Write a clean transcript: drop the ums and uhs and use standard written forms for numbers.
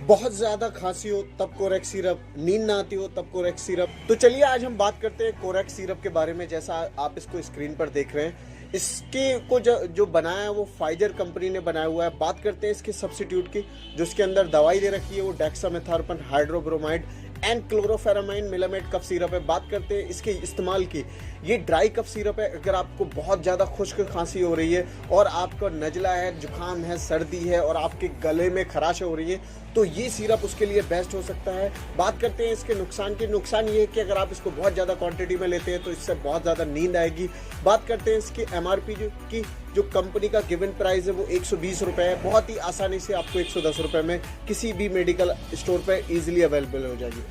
बहुत ज़्यादा खांसी हो तब कोरेक्स सिरप, नींद ना आती हो तब कोरेक्स सिरप। तो चलिए आज हम बात करते हैं कोरेक्स सिरप के बारे में। जैसा आप इसको स्क्रीन पर देख रहे हैं, इसके को जो बनाया है वो फाइजर कंपनी ने बनाया हुआ है। बात करते हैं इसके सब्स्टिट्यूट की। जो इसके अंदर दवाई दे रखी है वो dexamethasone hydrobromide and chlorpheniramine maleate cough syrup है। बात करते हैं इसके इस्तेमाल की। ये ड्राई कफ सिरप है। अगर आपको बहुत ज़्यादा खुश्क खांसी हो रही है और आपका नजला है, जुकाम है, सर्दी है और आपके गले में खराश हो रही है, तो ये सिरप उसके लिए बेस्ट हो सकता है। बात करते हैं इसके नुकसान की। नुकसान ये है कि अगर आप इसको बहुत ज़्यादा क्वांटिटी में लेते हैं तो इससे बहुत ज़्यादा नींद आएगी। बात करते हैं इसकी MRP की। जो कंपनी का गिवन प्राइस है वो 120 रुपये है। बहुत ही आसानी से आपको 110 रुपये में किसी भी मेडिकल स्टोर पर ईजिली अवेलेबल हो जाएगी।